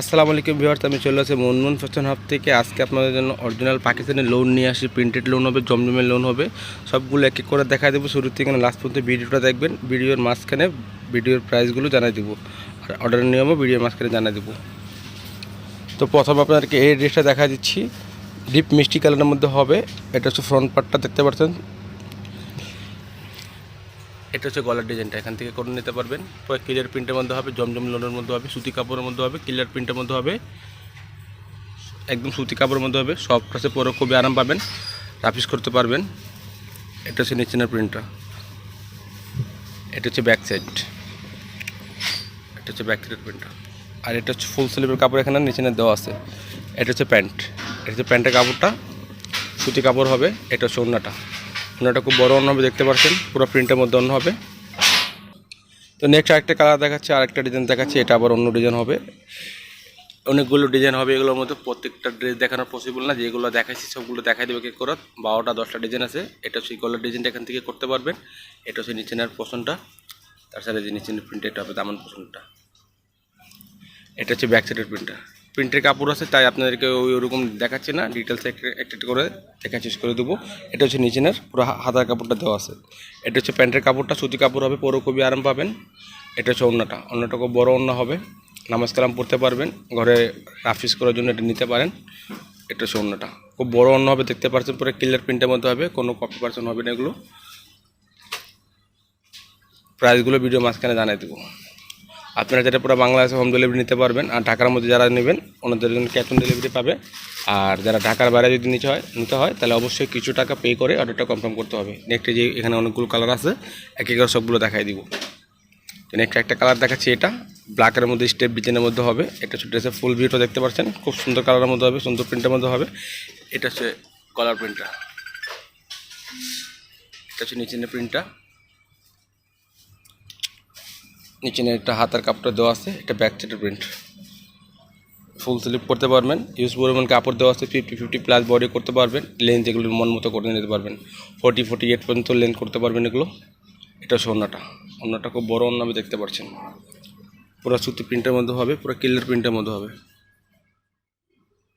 আসসালামু আলাইকুম ভিউয়ার্স, আমি চলে আসি মুনমুন ফ্যাশন হাব থেকে। আজকে আপনাদের জন্য অরিজিনাল পাকিস্তানি লোন নিয়ে আসি। প্রিন্টেড লোন হবে, জমজমের লোন হবে, সবগুলো এক এক করে দেখা দেবো। শুরু থেকে লাস্ট পর্যন্ত ভিডিওটা দেখবেন। ভিডিওর মাঝখানে ভিডিওর প্রাইসগুলো জানিয়ে দেবো, আর অর্ডারের নিয়মও ভিডিওর মাঝখানে জানিয়ে দেবো। তো প্রথম আপনাদেরকে এই ড্রেসটা দেখা দিচ্ছি, ডিপ মিষ্টি কালারের মধ্যে হবে। এটা হচ্ছে ফ্রন্ট পার্টটা দেখতে পাচ্ছেন। এটা হচ্ছে গলার ডিজাইনটা, এখান থেকে করে নিতে পারবেন। পুরো ক্লিয়ার প্রিন্টের মধ্যে হবে, জমজম লোনের মধ্যে হবে, সুতি কাপড়ের মধ্যে হবে, ক্লিয়ার প্রিন্টের মধ্যে হবে, একদম সুতি কাপড়ের মধ্যে হবে। সব কাছে পরে খুবই আরাম পাবেন, রাফিস করতে পারবেন। এটা হচ্ছে নিচের প্রিন্টটা, এটা হচ্ছে ব্যাক সাইড, এটা হচ্ছে ব্যাক সাইডের প্রিন্টটা। আর এটা হচ্ছে ফুল স্লিভের কাপড়, এখানে নিচে দেওয়া আছে। এটা হচ্ছে প্যান্ট, এটা হচ্ছে প্যান্টের কাপড়টা সুতি কাপড় হবে। এটা হচ্ছে ওড়নাটা, ওড়নাটা খুব বড় ওড়না হবে, দেখতে পাচ্ছেন পুরো প্রিন্টের মধ্যে ওড়না হবে। তো নেক্সট আরেকটা কালার দেখাচ্ছে, আরেকটা ডিজাইন দেখাচ্ছে। এটা আবার অন্য ডিজাইন হবে, অনেকগুলো ডিজাইন হবে। এগুলোর মধ্যে প্রত্যেকটা ড্রেস দেখানো পসিবল না, যেগুলো দেখাচ্ছি সবগুলো দেখাই দেবে কে করে। 12টা 10টা ডিজাইন আছে। এটা হচ্ছে গলার ডিজাইনটা, এখান থেকে করতে পারবেন। এটা হচ্ছে নিচের পোর্শনটা, তার সাথে যে নিচের প্রিন্টেড হবে দামান পোর্শনটা। এটা হচ্ছে ব্যাক সাইডের প্রিন্টটা। প্রিন্টের কাপড় আছে, তাই আপনাদেরকে ওরকম দেখাচ্ছে না, ডিটেলস একটা করে দেখা শেষ করে দেবো। এটা হচ্ছে নিচের পুরো হাতার কাপড়টা দেওয়া আছে। এটা হচ্ছে প্যান্টের কাপড়টা, সুতি কাপড় হবে, পরে খুবই আরাম পাবেন। এটা হচ্ছে ওড়নাটা, ওড়নাটা খুব বড় ওড়না হবে, নামাজ কালাম পড়তে পারবেন, ঘরে রাফিস করার জন্য এটা নিতে পারেন। এটা হচ্ছে ওড়নাটা, খুব বড় ওড়না হবে, দেখতে পাচ্ছেন পুরো ক্লিয়ার প্রিন্টের মধ্যে হবে, কোনো কপি পার্সেন্ট হবে না এগুলো। প্রাইসগুলো ভিডিও মাঝখানে জানিয়ে দেবো। আপনারা যেটা পুরো বাংলাদেশে হোম ডেলিভারি নিতে পারবেন, আর ঢাকার মধ্যে যারা নেবেন ওনাদের জন্য ক্যাশ অন ডেলিভারি পাবে। আর যারা ঢাকার বাইরে যদি নিতে হয় তাহলে অবশ্যই কিছু টাকা পে করে অর্ডারটা কনফার্ম করতে হবে। নেক্সট যে এখানে অনেকগুলো কালার আছে, এক এক করে সবগুলো দেখাই দিব। তো নেক্সট একটা কালার দেখাচ্ছি, এটা ব্ল্যাকের মধ্যে স্টেপ ডিজাইনের মধ্যে হবে। এটা হচ্ছে ড্রেসের ফুল ভিউটা দেখতে পাচ্ছেন, খুব সুন্দর কালারের মধ্যে হবে, সুন্দর প্রিন্টের মধ্যে হবে। এটা হচ্ছে কলার প্রিন্টটা, এটা হচ্ছে নিচের প্রিন্টটা, নিচে একটা হাতার কাপড়টা দেওয়া আছে। এটা ব্যাক সাইডের প্রিন্ট, ফুল স্লিভ করতে পারবেন, ইউজ পরিমাণ কাপড় দেওয়া আছে। 50-50 প্লাস বডি করতে পারবেন, লেন্থ এগুলোর মন মতো করে নিতে পারবেন। 40-48 পর্যন্ত লেন্থ করতে পারবেন এগুলো। এটা হচ্ছে ওড়নাটা, ওড়নাটা খুব বড় ওড়না আমি দেখতে পাচ্ছেন, পুরো সুতি প্রিন্টের মধ্যে হবে, পুরো ক্লিয়ার প্রিন্টের মধ্যে হবে।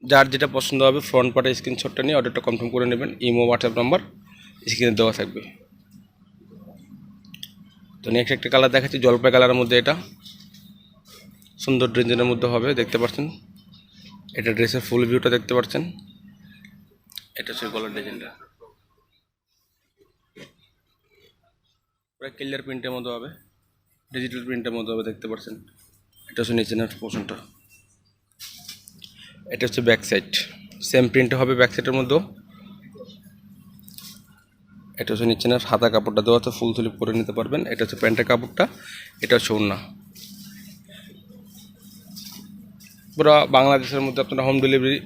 যার যেটা পছন্দ হবে ফ্রন্ট পার্টে স্ক্রিনশটটা নিয়ে অর্ডারটা কনফার্ম করে নেবেন। ইমো হোয়াটসঅ্যাপ নাম্বার স্ক্রিনে দেওয়া থাকবে। তো নেক্সট একটা কালার দেখাচ্ছি, জলপাই কালারের মধ্যে। এটা সুন্দর ডিজাইনের মধ্যে হবে, দেখতে পাচ্ছেন। এটা ড্রেসের ফুল ভিউটা দেখতে পাচ্ছেন। এটা হচ্ছে গলার ডিজাইনটা, পুরো ক্লিয়ার প্রিন্টের মধ্যে হবে, ডিজিটাল প্রিন্টের মধ্যে হবে, দেখতে পাচ্ছেন। এটা হচ্ছে নিচের পোর্শনটা, এটা হচ্ছে ব্যাক সাইড, সেম প্রিন্ট হবে ব্যাক সাইডের মধ্যেও। এটা হচ্ছে নিচের হাতা কাপড়টা দেওয়া আছে, ফুল স্লিভ করে নিতে পারবেন। এটা হচ্ছে প্যান্টের কাপড়টা, এটা হচ্ছে ওড়না। পুরো বাংলাদেশের মধ্যে আপনারা হোম ডেলিভারি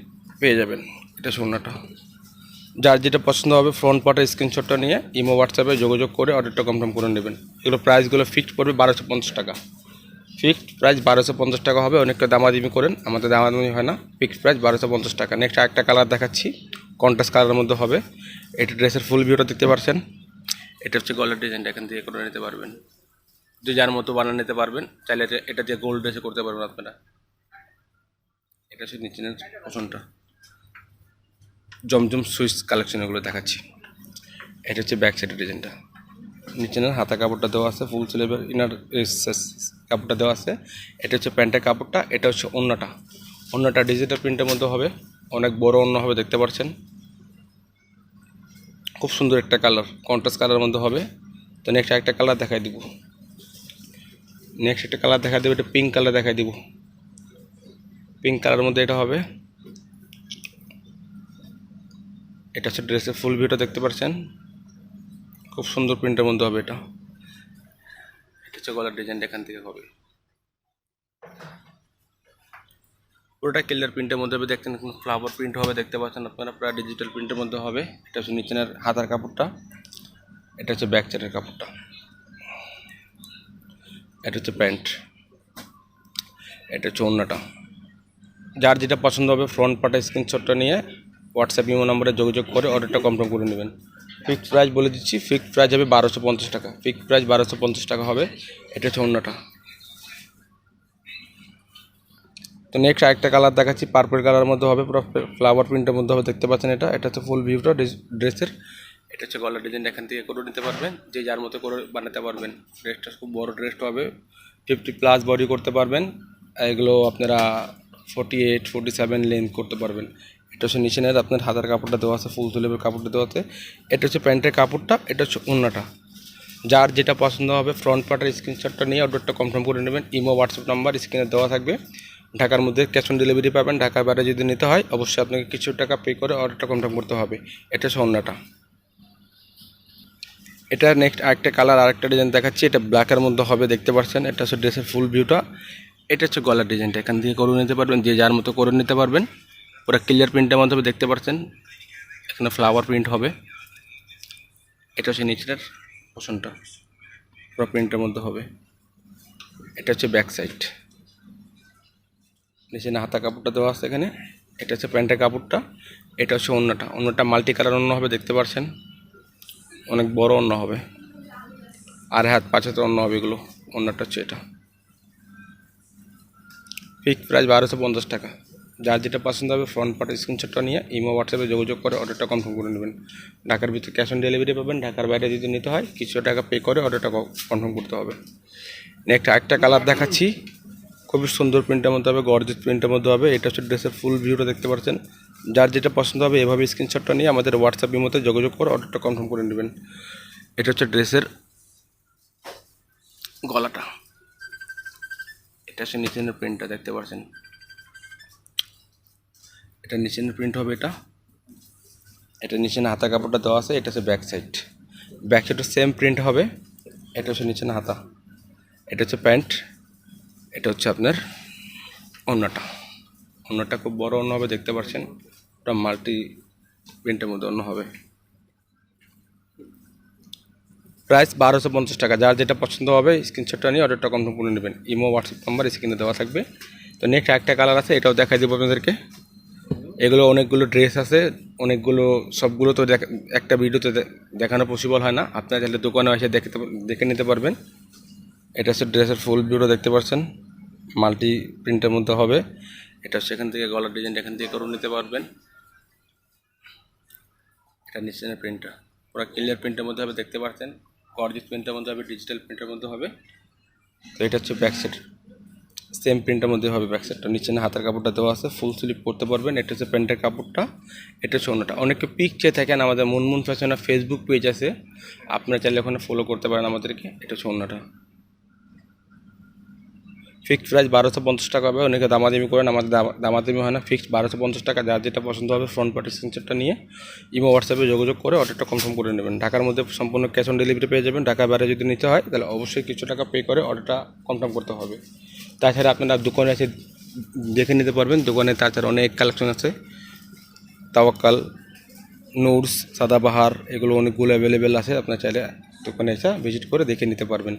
পেয়ে যাবেন। এটা হচ্ছে ওড়নাটা। যার যেটা পছন্দ হবে ফ্রন্ট পার্টের স্ক্রিনশটটা নিয়ে ইমো হোয়াটসঅ্যাপে যোগাযোগ করে অর্ডারটা কনফার্ম করে নেবেন। এগুলো প্রাইসগুলো ফিক্সড পড়বে 1250 টাকা, ফিক্সড প্রাইস 1250 টাকা হবে। অনেকটা দামাদামি করেন, আমাদের দামাদামি হয় না, ফিক্সড প্রাইস 1250 টাকা। নেক্সট আরেকটা কালার দেখাচ্ছি, কন্ট্রাস্ট কালারের মধ্যে হবে। এটা ড্রেসের ফুল ভিউটা দেখতে পাচ্ছেন। এটা হচ্ছে গলার ডিজাইনটা, এখান থেকে করে নিতে পারবেন, যে যার মতো বানিয়ে নিতে পারবেন। চাইলে এটা দিয়ে গোল্ড ড্রেসে করতে পারবেন আপনারা। এটা হচ্ছে নিচের পছন্দটা, জমজম সুইচ কালেকশন এগুলো দেখাচ্ছি। এটা হচ্ছে ব্যাক সাইডের ডিজাইনটা, নিচের হাতা কাপড়টা দেওয়া আছে, ফুল স্লিভের ইনার কাপড়টা দেওয়া আছে। এটা হচ্ছে প্যান্টের কাপড়টা, এটা হচ্ছে ওড়নাটা। ওড়নাটা ডিজিটাল প্রিন্টের মধ্যে হবে, অনেক বড় ওড়না হবে, দেখতে পাচ্ছেন। খুব সুন্দর একটা কালার, কন্ট্রাস্ট কালারের মধ্যে হবে। তো নেক্সট একটা কালার দেখাই দিব, নেক্সট একটা কালার দেখাই দেবো, এটা পিঙ্ক কালার দেখাই দিব। পিঙ্ক কালারের মধ্যে এটা হবে। এটা হচ্ছে ড্রেসের ফুল ভিউটা দেখতে পাচ্ছেন, খুব সুন্দর প্রিন্টের মধ্যে হবে। এটা হচ্ছে গলার ডিজাইনটা, এখান থেকে হবে পুরোটা ক্লিয়ার প্রিন্টের মধ্যে হবে। দেখছেন ফ্লাওয়ার প্রিন্ট হবে, দেখতে পাচ্ছেন আপনারা, প্রায় ডিজিটাল প্রিন্টের মধ্যে হবে। এটা হচ্ছে নিচের হাতার কাপড়টা, এটা হচ্ছে ব্যাক সাইডের কাপড়টা, এটা হচ্ছে প্যান্ট, এটা হচ্ছে ওড়নাটা। যার যেটা পছন্দ হবে ফ্রন্ট পার্টের স্ক্রিনশটটা নিয়ে হোয়াটসঅ্যাপ ইমো নম্বরে যোগাযোগ করে অর্ডারটা কনফার্ম করে নেবেন। ফিক্সড প্রাইস বলে দিচ্ছি, ফিক্সড প্রাইস হবে 1250 টাকা, ফিক্সড প্রাইস 1250 টাকা হবে। এটা হচ্ছে ওড়নাটা, তো নেক্সট আরেকটা কালার দেখাচ্ছি, পার্পল কালারের মধ্যে হবে, পুরো ফ্লাওয়ার প্রিন্টের মধ্যে হবে, দেখতে পাচ্ছেন এটা হচ্ছে ফুল ভিউটা ড্রেসের। এটা হচ্ছে গলার ডিজাইন, এখান থেকে করে নিতে পারবেন, যে যার মতো করে বানাতে পারবেন। ড্রেসটা খুব বড় ড্রেসটা হবে, 50+ বডি করতে পারবেন। এগুলো আপনারা 48, 47 লেন্থ করতে পারবেন। এটা হচ্ছে নিচে নেয় আপনার হাতার কাপড়টা দেওয়া আছে, ফুল তুলের কাপড়টা দেওয়া আছে। এটা হচ্ছে প্যান্টের কাপড়টা, এটা হচ্ছে ওড়নাটা। যার যেটা পছন্দ হবে ফ্রন্ট পার্টের স্ক্রিনশটটা নিয়ে অর্ডারটা কনফার্ম করে নেবেন। ইমো হোয়াটসঅ্যাপ নাম্বার স্ক্রিনে দেওয়া থাকবে। ঢাকার মধ্যে ক্যাশ অন ডেলিভারি পাবেন। ঢাকার বাইরে যদি নিতে হয় অবশ্যই আপনাকে কিছু টাকা পে করে অর্ডারটা কনফার্ম করতে হবে। এটা হচ্ছে ওড়নাটা। এটা নেক্সট আরেকটা কালার, আরেকটা ডিজাইন দেখাচ্ছি, এটা ব্ল্যাকের মধ্যে হবে, দেখতে পাচ্ছেন। এটা হচ্ছে ড্রেসের ফুল ভিউটা। এটা হচ্ছে গলার ডিজাইনটা, এখান থেকে করে নিতে পারবেন, যে যার মতো করে নিতে পারবেন। পুরো ক্লিয়ার প্রিন্টের মধ্যে হবে, দেখতে পাচ্ছেন। এখানে ফ্লাওয়ার প্রিন্ট হবে। এটা হচ্ছে নিচের পোর্শনটা, পুরো প্রিন্টের মধ্যে হবে। এটা হচ্ছে ব্যাক সাইড, নিচে না হাতা কাপড়টা দেওয়া আছে এখানে। এটা হচ্ছে প্যান্টের কাপড়টা। এটা হচ্ছে ওড়নাটা মাল্টি কালার ওড়না হবে, দেখতে পাচ্ছেন। অনেক বড় ওড়না হবে, আর হাত 5 হাতের ওড়না হবে এগুলো। ওড়নাটা হচ্ছে এটা। ফিক্সড প্রাইস 1250 টাকা। যার যেটা পছন্দ হবে ফ্রন্ট পার্টের স্ক্রিনশটটা নিয়ে ইমো হোয়াটসঅ্যাপে যোগাযোগ করে অর্ডারটা কনফার্ম করে নেবেন। ঢাকার ভিতরে ক্যাশ অন ডেলিভারি পাবেন। ঢাকার বাইরে যদি নিতে হয় কিছু টাকা পে করে অর্ডারটা কনফার্ম করতে হবে। নেক্সট আরেকটা কালার দেখাচ্ছি, খুবই সুন্দর প্রিন্টের মধ্যে হবে, গর্জিয়াস প্রিন্টের মধ্যে হবে। এটা হচ্ছে ড্রেসের ফুল ভিউটা, দেখতে পাচ্ছেন। যার যেটা পছন্দ হবে এভাবে স্ক্রিনশটটা নিয়ে আমাদের হোয়াটসঅ্যাপ ইমোতে যোগাযোগ করে অর্ডারটা কনফার্ম করে নেবেন। এটা হচ্ছে ড্রেসের গলাটা। এটা হচ্ছে নিচের প্রিন্টটা, দেখতে পাচ্ছেন। এটা নিচের প্রিন্ট হবে। এটা নিচে হাতা কাপড়টা দেওয়া আছে। এটা হচ্ছে ব্যাক সাইডও সেম প্রিন্ট হবে। এটা হচ্ছে নিচে হাতা। এটা হচ্ছে প্যান্ট। এটা হচ্ছে আপনার ওড়নাটা খুব বড় ওড়না হবে, দেখতে পাচ্ছেন। ওটা মাল্টি প্রিন্টের মধ্যে ওড়না হবে। প্রাইস 1250 টাকা। যার যেটা পছন্দ হবে স্ক্রিনশটটা নিয়ে অর্ডারটা কনফার্ম করে নেবেন। ইমো হোয়াটসঅ্যাপ নাম্বার স্ক্রিনে দেওয়া থাকবে। তো নেক্সট একটা কালার আছে, এটাও দেখাই দেবো আপনাদেরকে। এগুলো অনেকগুলো ড্রেস আছে, সবগুলো তো একটা ভিডিওতে দেখানো পসিবল হয় না। আপনারা চাইলে দোকানে এসে দেখে নিতে পারবেন। এটা হচ্ছে ড্রেসের ফুল ভিউটা, দেখতে পাচ্ছেন। মাল্টি প্রিন্টের মধ্যে হবে। এটা সেখান থেকে গলার ডিজাইনটা এখান থেকে করে নিতে পারবেন। এটা নিচের প্রিন্টটা পুরো ক্লিয়ার প্রিন্টের মধ্যে হবে, দেখতে পাচ্ছেন। গর্জিয়াস প্রিন্টের মধ্যে হবে, ডিজিটাল প্রিন্টের মধ্যে হবে। তো এটা হচ্ছে ব্যাক সাইড, সেম প্রিন্টের মধ্যে হবে। ব্যাক সাইডটা নিচে হাতের কাপড়টা দেওয়া আছে, ফুল স্লিভ করতে পারবেন। এটা হচ্ছে প্যান্টের কাপড়টা। এটা হচ্ছে ওড়নাটা। অনেকে পিক চেয়ে থাকেন, আমাদের মুনমুন ফ্যাশনের ফেসবুক পেজ আছে, আপনারা চাইলে ওখানে ফলো করতে পারেন আমাদেরকে। এটা হচ্ছে ওড়নাটা। ফিক্সড প্রাইস 1250 টাকা হবে। অনেকে দামাদামি করেন, আমাদের দামাদামি হয় না, ফিক্সড 1250 টাকা। যার যেটা পছন্দ হবে ফ্রন্ট পার্টি স্ক্রিনশটটা নিয়ে ইমো হোয়াটসঅ্যাপে যোগাযোগ করে অর্ডারটা কনফার্ম করে নেবেন। ঢাকার মধ্যে সম্পূর্ণ ক্যাশ অন ডেলিভারি পেয়ে যাবেন। ঢাকার বাইরে যদি নিতে হয় তাহলে অবশ্যই কিছু টাকা পে করে অর্ডারটা কনফার্ম করতে হবে। তাছাড়া আপনারা দোকানে এসে দেখে নিতে পারবেন। দোকানে তাছাড়া অনেক কালেকশন আছে, তাওয়াক্কাল, নুরস, সাদাবাহার, এগুলো অনেকগুলো অ্যাভেলেবেল আছে। আপনার চাইলে দোকানে এসে ভিজিট করে দেখে নিতে পারবেন।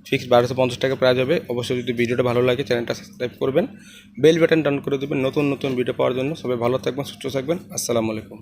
ফিক্সড 1250 টাকা প্রাইস হবে। অবশ্যই যদি ভিডিওটা ভালো লাগে চ্যানেলটা সাবস্ক্রাইব করবেন, বেল বাটন ডান করে দেবেন নতুন ভিডিও পাওয়ার জন্য। সবাই ভালো থাকবেন, সুস্থ থাকবেন। আসসালামু আলাইকুম।